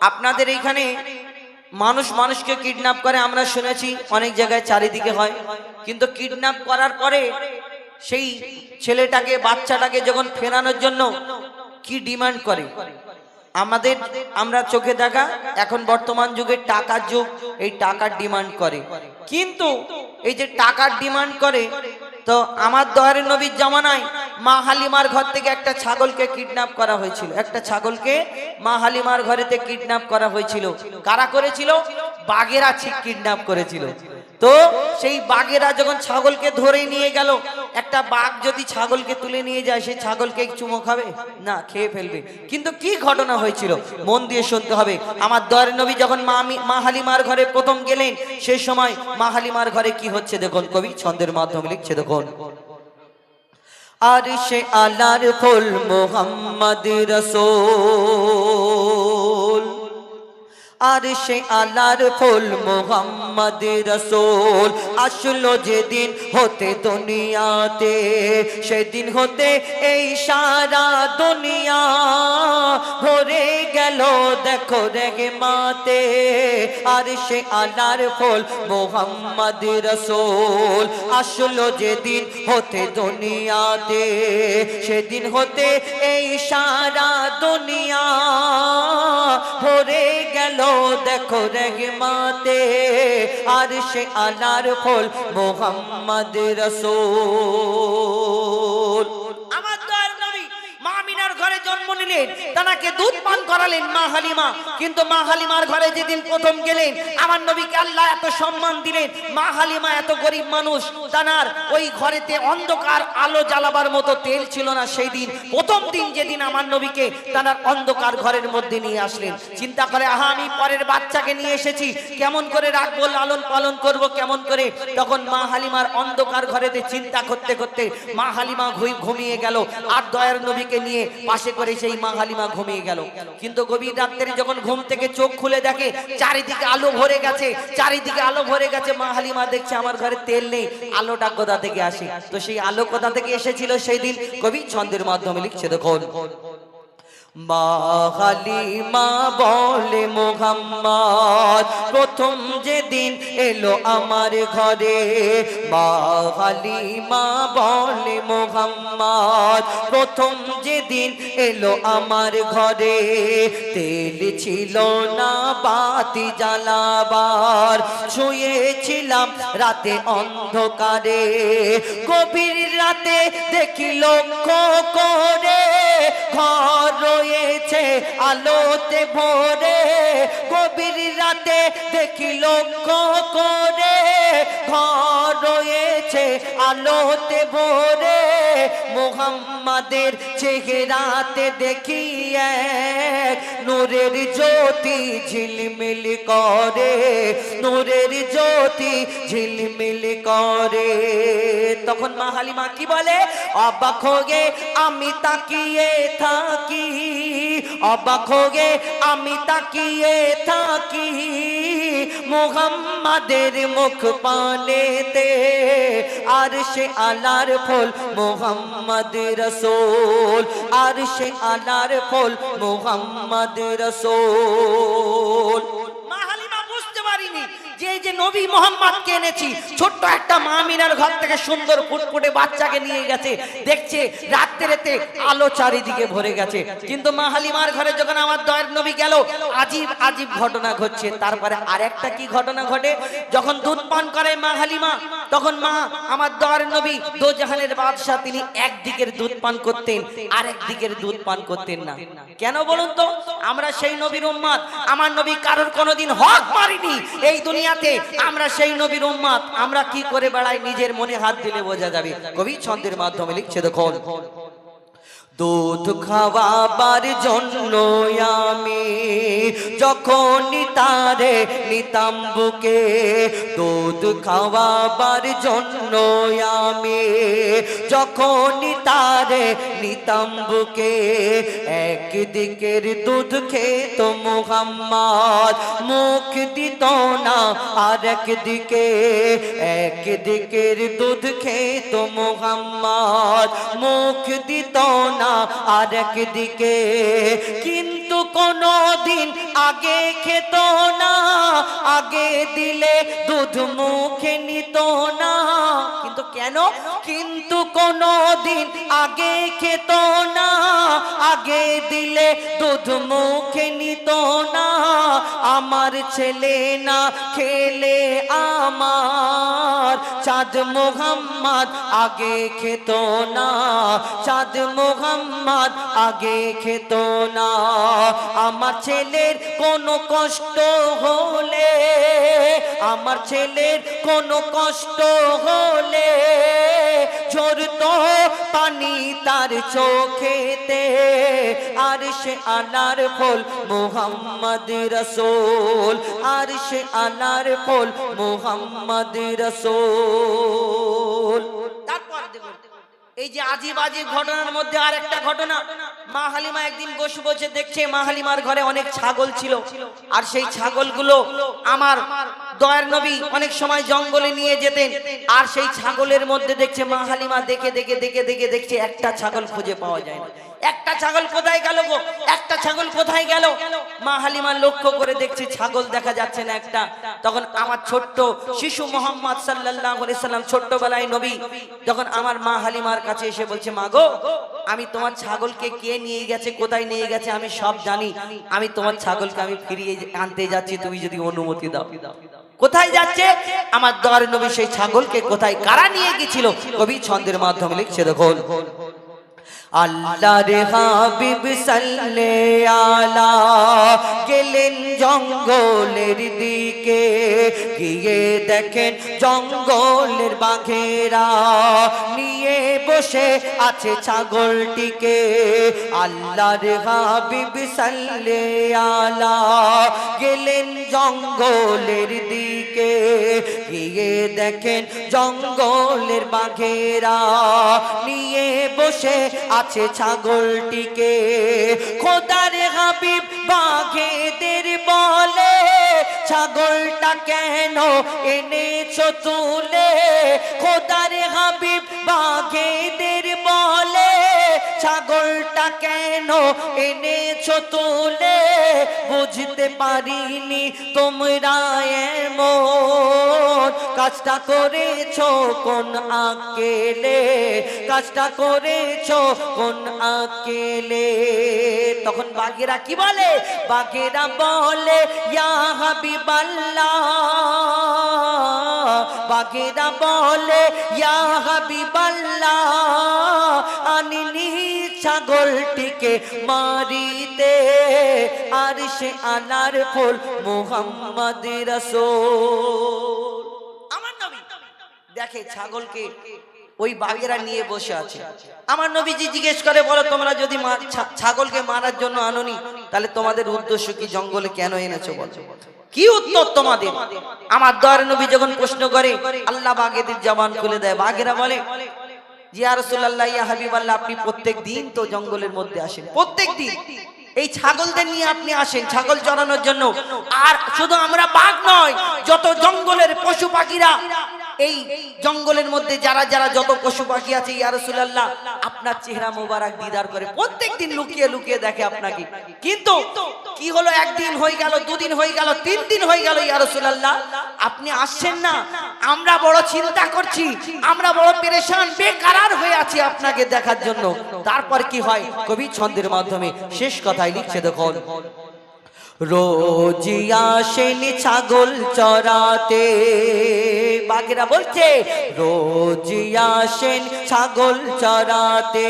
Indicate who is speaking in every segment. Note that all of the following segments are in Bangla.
Speaker 1: আপনাদের এইখানে মানুষ মানুষকে কিডন্যাপ করে আমরা শুনেছি, অনেক জায়গায় চারিদিকে হয়। কিন্তু কিডন্যাপ করার পরে সেই ছেলেটাকে, বাচ্চাটাকে যখন ফেরানোর জন্য কি ডিমান্ড করে, আমাদের আমরা চোখে দেখা এখন বর্তমান যুগে টাকার যুগ, এই টাকার ডিমান্ড করে। কিন্তু এই যে টাকার ডিমান্ড করে, তো আমার দয়ার নবীর জামানায় মা হালিমার ঘর থেকে একটা ছাগলকে কিডন্যাপ করা হয়েছিল। একটা ছাগলকে মা হালিমার ঘরেতে কিডন্যাপ করা হয়েছিল। কারা করেছিল? বাঘেরা কিডন্যাপ করেছিল। তো সেই বাঘেরা যখন ছাগলকে ধরে নিয়ে গেল, একটা বাঘ যদি ছাগলকে তুলে নিয়ে যায়, সেই ছাগলকে চুমো খাবে না, খেয়ে ফেলবে। কিন্তু কি ঘটনা হয়েছিল মন দিয়ে শুনতে হবে। আমার দয়ার নবী যখন মা হালিমার ঘরে প্রথম গেলেন, সেই সময় মা হালিমার ঘরে কি হচ্ছে দেখুন, কবি ছন্দের মাধ্যমে লিখছে দেখুন। আরশে আলার ফুল মুহাম্মদ রাসূল, আরশে আলার ফুল মুহাম্মদ রাসূল, আসলো যেদিন হতে দুনিয়াতে, সেদিন হতে এই সারা দুনিয়া ভরে গেল দেখো রেহমাতে। আরশে আলার ফুল মুহাম্মদ রাসূল, আসলো যেদিন হতে দুনিয়াতে, সেদিন হতে এই সারা দুনিয়া ভরে গেল দেখো রেহমাতে। আরশে আলার ফুল মুহাম্মদ রাসূল। আমার দয়ার নবী মা আমিনার ঘরে জন্ম নিলেন, তাকে দুধ পান করালেন মা হালিমা। কিন্তু মা হালিমার ঘরে যেদিন প্রথম গেলেন, আমার নবীকে আল্লাহ এত সম্মান দিলেন। মা হালিমা এত গরিব মানুষ, তার ওই ঘরেতে অন্ধকার, আলো জ্বালাবার মতো তেল ছিল না। সেই দিন প্রথম দিন যেদিন আমার নবীকে তার অন্ধকার ঘরের মধ্যে নিয়ে আসলেন, চিন্তা করে আহা আমি পরের বাচ্চাকে নিয়ে এসেছি, কেমন করে রাখবো, লালন পালন করব কেমন করে। তখন মা হালিমার অন্ধকার ঘরেতে চিন্তা করতে করতে মা হালিমা ঘুমিয়ে গেল। আর দয়ার নবীকে নিয়ে পাশে করে সেই মা হালিমা ঘুমিয়ে গেল। কিন্তু গভীর রাত্রে যখন ঘুম থেকে চোখ খুলে দেখে চারিদিকে আলো ভরে গেছে, চারিদিকে আলো ভরে গেছে। মা হালিমা দেখছে আমার ঘরে তেল নেই, আলোটা কোথা থেকে আসে? তো সেই আলো কোথা থেকে এসেছিল সেই দিন, কবি ছন্দের মাধ্যমে লিখছে দেখুন। মা হালিমা বলে মুহাম্মদ প্রথম যেদিন এলো আমার ঘরে, মা হালিমা বলে মুহাম্মদ প্রথম যেদিন এলো আমার ঘরে, তেল ছিল না বাতি জ্বালাবার, শুয়েছিলাম রাতে অন্ধকারে, গভীর রাতে দেখি লক্ষ্য করে ঘর রয়েছে আলোতে ভরে, গভীর রাতে দেখি লক্ষ্য করে ঘর রয়েছে আলোতে ভরে, মুহাম্মাদের চেহারাতে দেখি এক নূরের জ্যোতি ঝিলমিল করে, নূরের জ্যোতি ঝিলমিল করে। তখন মা হালিমা কি বলে? অবাক হয়ে আমি তাকিয়ে থাকি, অবাক হয়ে আমি তাকিয়ে থাকি মুহাম্মাদের মুখ পানেতে। আরশে আলার ফুল মুহাম্মদ রাসূল, আরশে আলার ফুল মুহাম্মদ রাসূল। মা হালিমা বুঝতে পারিনি যে যে নবী মোহাম্মদকে এনেছি, ছোট্ট একটা মা আমিনার ঘর থেকে সুন্দর ফুটফুটে বাচ্চাকে নিয়ে গেছে, দেখছে রাত্রিতে আলো চারিদিকে ভরে গেছে। কিন্তু মা হালিমার ঘরে যখন আমার দয়ার নবী গেল, আজীব আজীব ঘটনা ঘটছে। তারপরে আরেকটা কি ঘটনা ঘটে, যখন দুধ পান করে মা হালিমা, তখন মা আমার দয়ার নবী দোজাহানের বাদশা, তিনি একদিকের দুধ পান করতেন, আরেক দিকের দুধ পান করতেন না। কেন বলুন তো? আমরা সেই নবীর উম্মত, আমার নবী কারোর কোনোদিন হক মারিনি এই দুনিয়াতে, আমরা সেই নবীর উম্মত। আমরা কি করে বেড়াই নিজের মনে হাত দিলে বোঝা যাবে। কবি ছন্দের মাধ্যমে লিখছে দেখুন। দুধ খাওয়াবার জন্য আমি যখনই তারে নিতাম বুকে, দুধ খাওয়াবার জন্য আমি যখনই তারে নিতাম বুকে, একদিকের দুধ খেত মুহাম্মদ মুখ দিত না আরেক দিকে, একদিকের দুধ খেত মুহাম্মদ মুখ দিত না আরেক দিকে। কিন্তু কোনো দিন আগে খেত না, আগে দিলে দুধ মুখে নিত না। কিন্তু কেন? কিন্তু কোনো দিন আগে খেত না, আগে দিলে দুধ মুখে নিত না। আমার ছেলে না খেলে আমার চাঁদ মোহাম্মদ আগে খেত না, চাঁদ মোহাম্মদ আগে খেত না। আমার ছেলের কোনো কষ্ট হলে, আমার ছেলের কোনো কষ্ট হলে ঝরতো পানি তার চোখেতে। আর সে আনার ফল মুহাম্মদ রাসূল, আর সে আনার ফল মুহাম্মদ রাসূল। তারপর দেখুন এই যে আজিব আজিব ঘটনার মধ্যে আর একটা ঘটনা। মা হালিমা একদিন বসে বসে দেখছে মা হালিমার ঘরে অনেক ছাগল ছিল, আর সেই ছাগলগুলো আমার দয়ার নবী অনেক সময় জঙ্গলে নিয়ে যেতেন। আর সেই ছাগলের মধ্যে দেখছে মা হালিমা দেখে দেখে দেখে দেখে দেখছে একটা ছাগল খুঁজে পাওয়া যায় না। একটা ছাগল কোথায় গেল গো, একটা ছাগল কোথায় গেল? মা হালিমা লক্ষ্য করে দেখছে ছাগল দেখা যাচ্ছে না একটা। তখন আমার ছোট্ট শিশু মোহাম্মদ সাল্লাল্লাহু আলাইহি সাল্লাম ছোট্টবেলায় নবী যখন আমার মা হালিমার কাছে এসে বলছে, মা গো আমি তোমার ছাগলকে কে নিয়ে গেছে, কোথায় নিয়ে গেছে আমি সব জানি, আমি তোমার ছাগলকে আমি ফিরিয়ে আনতে যাচ্ছি, তুমি যদি অনুমতি দাও। কোথায় যাচ্ছে? আমার দয়ার নবী সেই ছাগলকে কোথায় কারা নিয়ে গিয়েছিল কবি ছন্দের মাধ্যমে লিখছে দেখুন। আল্লাহর হাবিব সাল্লাল্লাহু আলা গেলেন জঙ্গলের দিকে, গিয়ে দেখেন জঙ্গলের বাঘেরা নিয়ে বসে আছে ছাগলটিকে। আল্লাহর হাবিব সাল্লাল্লাহু আলা গেলেন জঙ্গলের দিকে, গিয়ে দেখেন জঙ্গলের বাঘেরা নিয়ে বসে আছে ছাগলটিকে। খোদার হাবিব বাঘেদের বলে, ছাগলটা কেন এনেছো তুলে? খোদার হাবিব বাঘেদের বলে, ছাগলটা কেন এনেছো তুলে? বুঝতে পারিনি তোমরা এমন কাজটা করেছো কোন আকেলে, কাজটা করেছো কোন আকেলে। তখন বাঘেরা কি বলে? বাঘেরা বলে ইয়া হাবিবাল্লাহ, বাঘেরা বলে ইয়া হাবিবাল্লাহ, আনিনি ছাগলটিকে মারিতে, আর সে আনার ফল মুহাম্মদ রাসূল। আমার নবী দেখে ছাগলকে ওই বাঘেরা নিয়ে বসে আছে। আমার নবীজি জিজ্ঞেস করে, বলো তোমরা যদি ছাগলকে মারার জন্য আনোনি তাহলে তোমাদের উদ্দেশ্য কি, জঙ্গলে কেন এনেছো বলো, কি উত্তর তোমাদের? আমার দয়ার নবী যখন প্রশ্ন করে আল্লাহ বাঘেদের জবান খুলে দেয়। বাঘেরা বলে ইয়া রাসূলুল্লাহ ইয়া হাবিবাল্লাহ, আপনি প্রত্যেক দিন তো জঙ্গলের মধ্যে আসেন, প্রত্যেক দিন এই ছাগলদের নিয়ে আপনি আসেন ছাগল চড়ানোর জন্য। আর শুধু আমরা বাঘ নয়, যত জঙ্গলের পশু পাখিরা, এই জঙ্গলের মধ্যে যারা যারা যত পশু পাখি আছে ইয়া রাসূলুল্লাহ আপনার চেহারা মোবারক দিদার করে প্রত্যেকদিন লুকিয়ে লুকিয়ে দেখে আপনাকে। কিন্তু কি হলো, একদিন হয়ে গেল, দুদিন হয়ে গেল, 3 দিন হয়ে গেল ইয়া রাসূলুল্লাহ আপনি আসছেন না। আমরা বড় চিন্তা করছি, আমরা বড় পেরেশান বেকারার হয়ে আছি আপনাকে দেখার জন্য। তারপর কি হয় কবি ছন্দের মাধ্যমে শেষ কথায় লিখছে দেখুন। রোজ আসেন ছাগল চরাতে, বাঘেরা বলছে রোজ আসেন ছাগল চরাতে,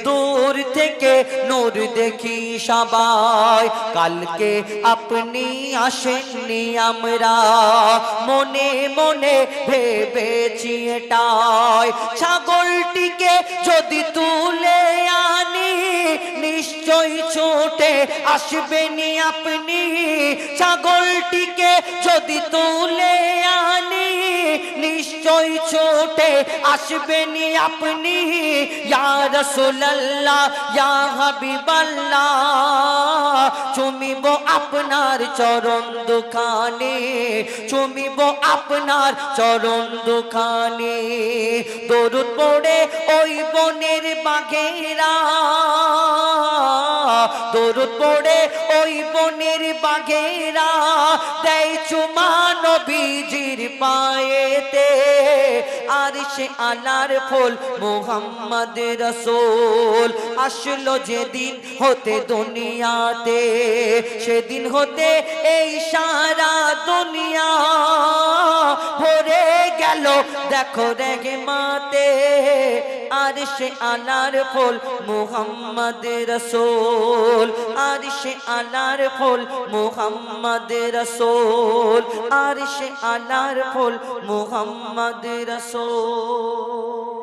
Speaker 1: দূর থেকে নূর দেখি সবাই, কালকে আপনি আসেননি আমরা মনে মনে ভেবেছি এটাই। ছাগলটিকে যদি তুলে আনি নিশ্চয় ছুটে আসবেনি আপনি, ছাগলটিকে যদি তুলে আনি নিশ্চয় ছোটে আসবেন আপনি ইয়া রাসূলুল্লাহ ইয়া হাবিবাল্লাহ চুমিব আপনার চরণ দুখানে চুমিব আপনার চরণ দুখানে দরুদ পড়ে ওই বনের বাঘেরা দরুদ পড়ে ওই বনের বাঘেরা দেয় চুমা নবীজির পায়েতে আর সে আলার ফুল মুহাম্মদ রাসূল আসলো যেদিন হতে দুনিয়াতে সেদিন হতে এই সারা দুনিয়া ভরে গেল দেখো রহমতে আর সে আলার ফুল মুহাম্মদ রাসূল আর সে আলার ফুল মুহাম্মদ রাসূল আর সে আলার ফুল মুহাম্মদ রাসূল